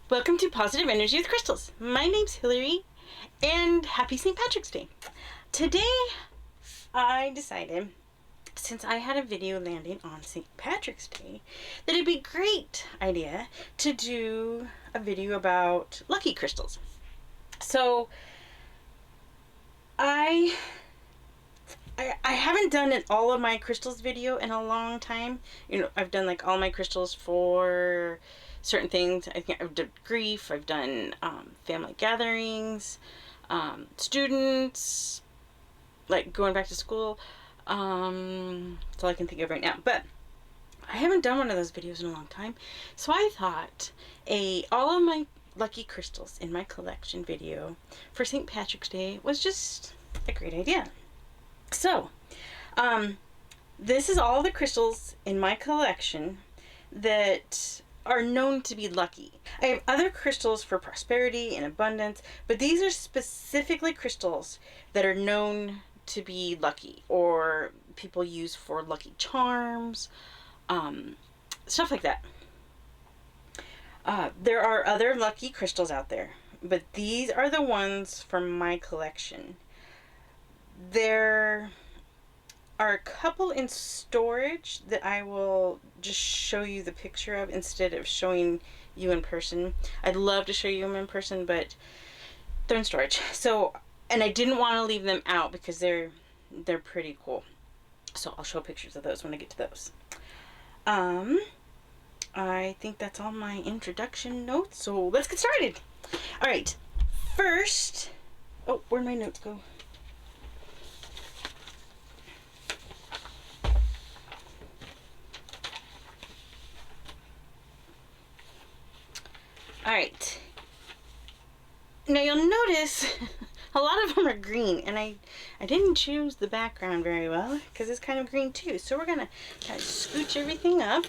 Welcome to Positive Energy with Crystals. My name's Hillary, and happy St. Patrick's Day. Today, I decided, since I had a video landing on St. Patrick's Day, that it'd be a great idea to do a video about lucky crystals. So, I haven't done an all of my crystals video in a long time. You know, I've done like all my crystals for certain things. I think I've done grief, I've done family gatherings, students, like going back to school. That's all I can think of right now. But I haven't done one of those videos in a long time. So I thought all of my lucky crystals in my collection video for St. Patrick's Day was just a great idea. So, this is all the crystals in my collection that are known to be lucky. I have other crystals for prosperity and abundance, but these are specifically crystals that are known to be lucky, or people use for lucky charms, stuff like that. There are other lucky crystals out there, but these are the ones from my collection. There are a couple in storage that I will just show you the picture of instead of showing you in person. I'd love to show you them in person, but they're in storage. So, and I didn't want to leave them out because they're pretty cool. So I'll show pictures of those when I get to those. I think that's all my introduction notes. So let's get started. All right. First, oh, where'd my notes go? Alright, now you'll notice a lot of them are green, and I didn't choose the background very well because it's kind of green too. So we're going to kind of scooch everything up.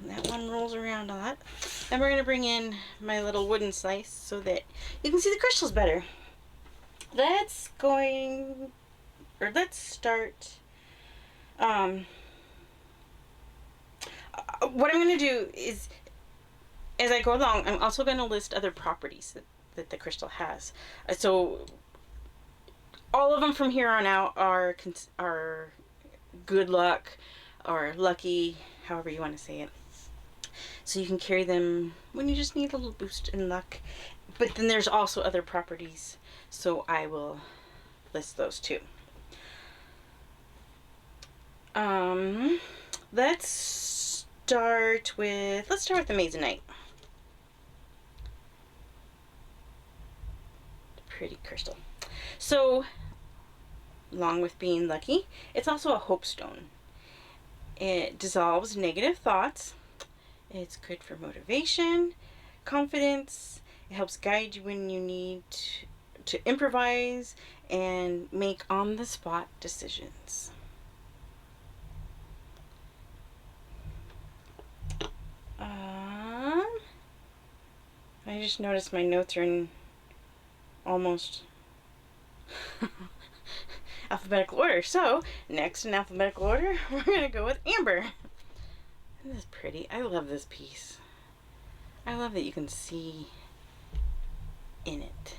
That one rolls around a lot. Then we're going to bring in my little wooden slice so that you can see the crystals better. Let's start, what I'm going to do is, as I go along, I'm also going to list other properties that the crystal has. So all of them from here on out are good luck or lucky, however you want to say it. So you can carry them when you just need a little boost in luck. But then there's also other properties, so I will list those too. Let's start with the Masonite. Pretty crystal. So, along with being lucky, it's also a hope stone. It dissolves negative thoughts. It's good for motivation, confidence. It helps guide you when you need to improvise and make on-the-spot decisions. I just noticed my notes are in almost alphabetical order. So, next in alphabetical order, we're going to go with amber. Isn't this pretty? I love this piece. I love that you can see in it.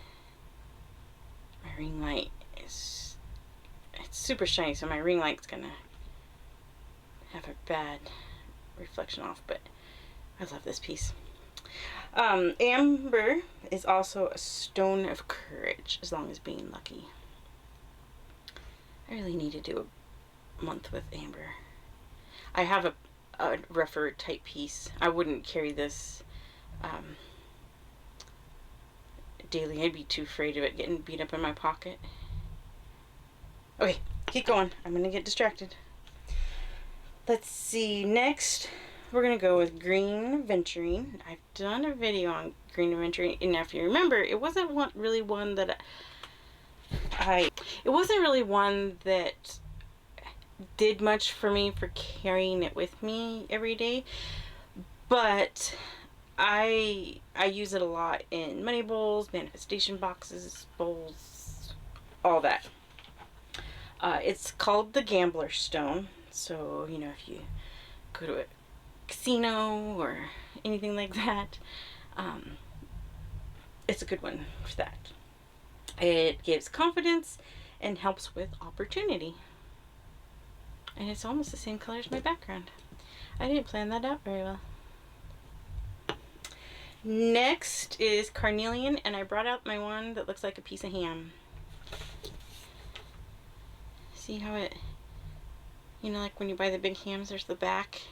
My ring light it's super shiny, so my ring light's going to have a bad reflection off, but I love this piece. Amber is also a stone of courage, as long as being lucky. I really need to do a month with amber. I have a rougher type piece. I wouldn't carry this daily. I'd be too afraid of it getting beat up in my pocket. Okay, keep going. I'm going to get distracted. Let's see. Next, we're going to go with green aventurine. I've done a video on green aventurine, and if you remember, it wasn't really one that did much for me for carrying it with me every day, but I use it a lot in money bowls, manifestation boxes, bowls, all that. It's called the Gambler Stone. So, you know, if you go to a casino or anything like that, it's a good one for that. It gives confidence and helps with opportunity. And it's almost the same color as my background. I didn't plan that out very well. Next is carnelian, and I brought out my one that looks like a piece of ham. See how it, like when you buy the big hams, there's the back,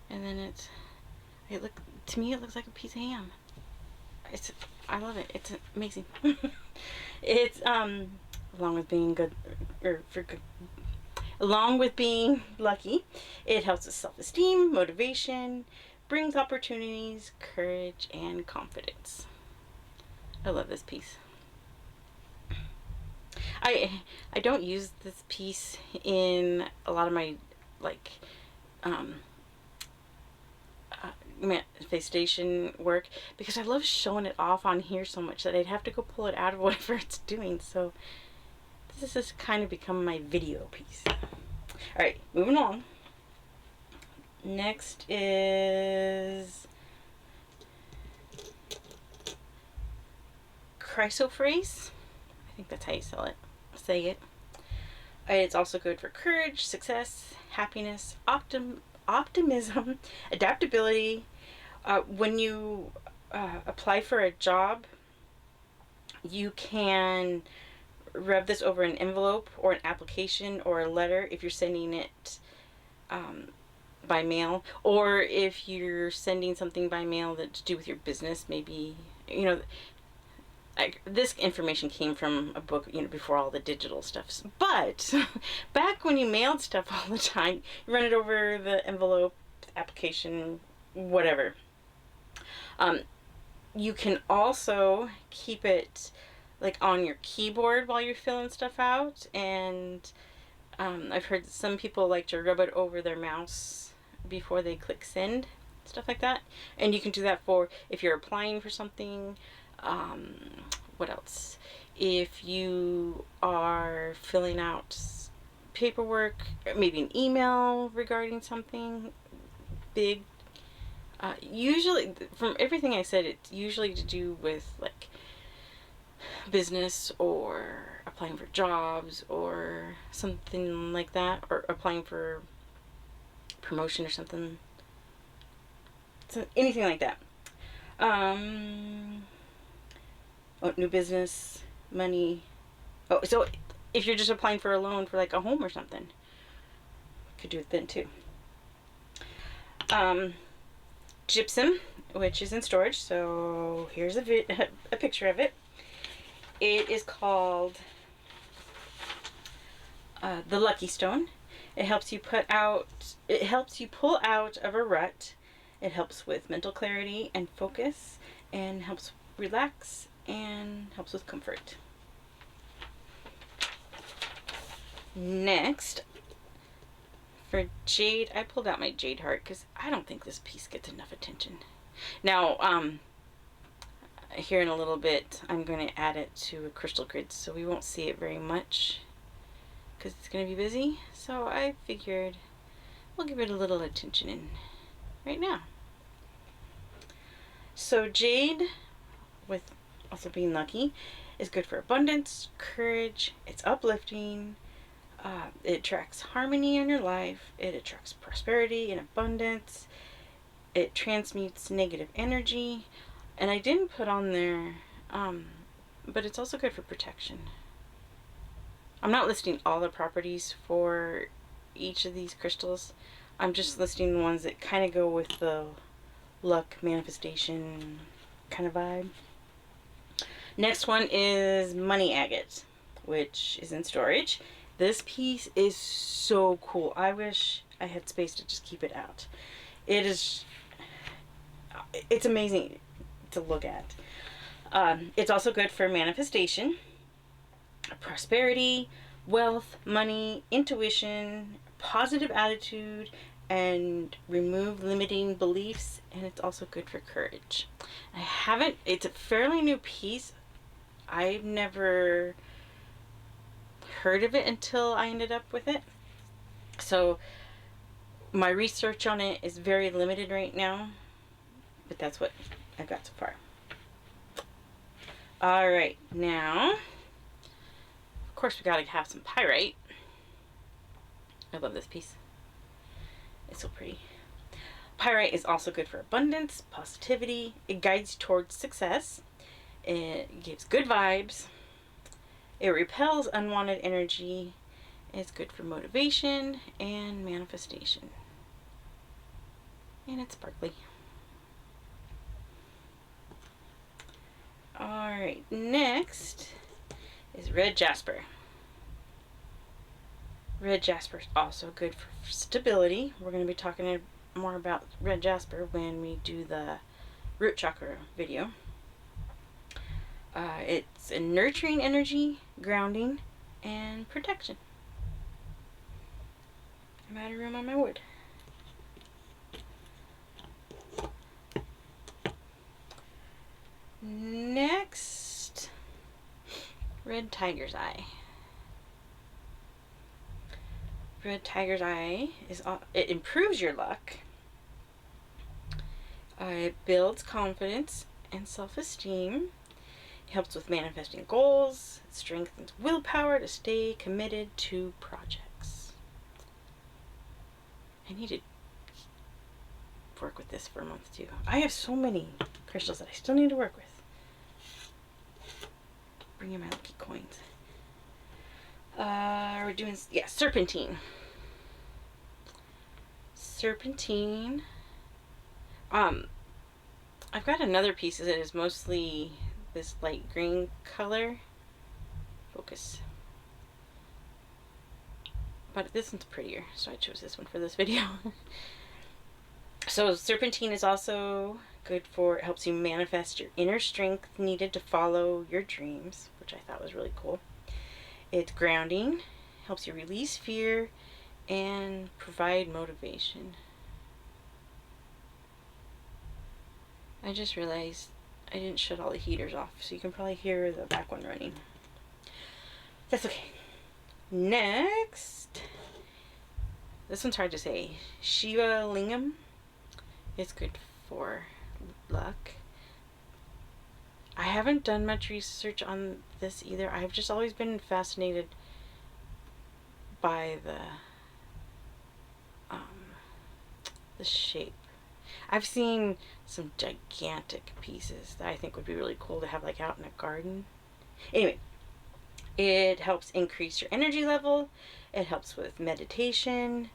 and then to me it looks like a piece of ham. I love it. It's amazing. It's along with being good, along with being lucky, it helps with self-esteem, motivation, brings opportunities, courage, and confidence. I love this piece. I don't use this piece in a lot of my manifestation work because I love showing it off on here so much that I'd have to go pull it out of whatever it's doing. So this has kind of become my video piece. Alright, moving on. Next is chrysoprase. I think that's how you say it. It's also good for courage, success, happiness, optimism, adaptability. When you apply for a job, you can rub this over an envelope or an application or a letter if you're sending it by mail, or if you're sending something by mail that's to do with your business. Maybe this information came from a book, before all the digital stuff. But back when you mailed stuff all the time, you run it over the envelope, application, whatever. You can also keep it on your keyboard while you're filling stuff out, and I've heard some people like to rub it over their mouse before they click send, stuff like that. And you can do that for if you're applying for something. What else? If you are filling out paperwork, maybe an email regarding something big. Usually, from everything I said, it's usually to do with business or applying for jobs or something like that, or applying for promotion or something. So anything like that. New business, money. So if you're just applying for a loan for a home or something, you could do it then too. Gypsum, which is in storage. So here's a picture of it. It is called the Lucky Stone. It helps you pull out of a rut. It helps with mental clarity and focus, and helps relax, and helps with comfort. Next, for jade, I pulled out my jade heart because I don't think this piece gets enough attention. Now, here in a little bit, I'm going to add it to a crystal grid, so we won't see it very much because it's going to be busy. So I figured we'll give it a little attention right now. So jade, with also being lucky, is good for abundance, courage. It's uplifting. It attracts harmony in your life. It attracts prosperity and abundance. It transmutes negative energy. And I didn't put on there, but it's also good for protection. I'm not listing all the properties for each of these crystals. I'm just listing the ones that kind of go with the luck, manifestation kind of vibe. Next one is money agate, which is in storage. This piece is so cool. I wish I had space to just keep it out. It's amazing to look at. It's also good for manifestation, prosperity, wealth, money, intuition, positive attitude, and remove limiting beliefs. And it's also good for courage. It's a fairly new piece. I've never heard of it until I ended up with it. So my research on it is very limited right now. but that's what I've got so far. Alright, now, of course we gotta have some pyrite. I love this piece. It's so pretty. Pyrite is also good for abundance, positivity. It guides towards success. It gives good vibes. It repels unwanted energy. It's good for motivation and manifestation. And it's sparkly. Alright, next is red jasper. Red jasper is also good for stability. We're going to be talking more about red jasper when we do the root chakra video. It's a nurturing energy, grounding, and protection. I'm out of room on my wood. Next, red tiger's eye. Red tiger's eye it improves your luck. It builds confidence and self-esteem. It helps with manifesting goals. It strengthens willpower to stay committed to projects. I need to work with this for a month too. I have so many crystals that I still need to work with. Bring in my lucky coins. We're doing, yeah, serpentine. Serpentine. I've got another piece that is mostly this light green color. Focus. But this one's prettier, so I chose this one for this video. So serpentine is also good for, it helps you manifest your inner strength needed to follow your dreams, which I thought was really cool. It's grounding, helps you release fear, and provide motivation. I just realized I didn't shut all the heaters off, so you can probably hear the back one running. That's okay. Next, this one's hard to say. Shiva Lingam. It's good for luck. I haven't done much research on this either. I've just always been fascinated by the shape. I've seen some gigantic pieces that I think would be really cool to have like out in a garden. Anyway, it helps increase your energy level. It helps with meditation.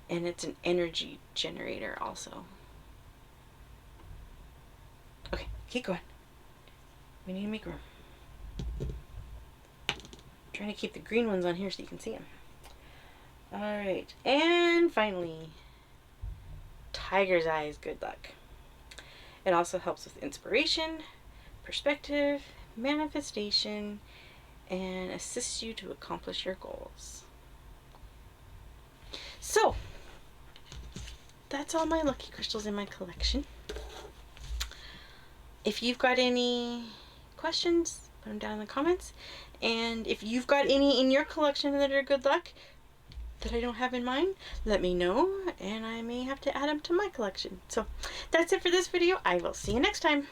And it's an energy generator also. Okay, keep going. We need to make room. I'm trying to keep the green ones on here so you can see them. Alright, and finally, tiger's eye is good luck. It also helps with inspiration, perspective, manifestation, and assists you to accomplish your goals. So, that's all my lucky crystals in my collection. If you've got any questions, put them down in the comments. And if you've got any in your collection that are good luck that I don't have in mine, let me know, and I may have to add them to my collection. So, that's it for this video. I will see you next time.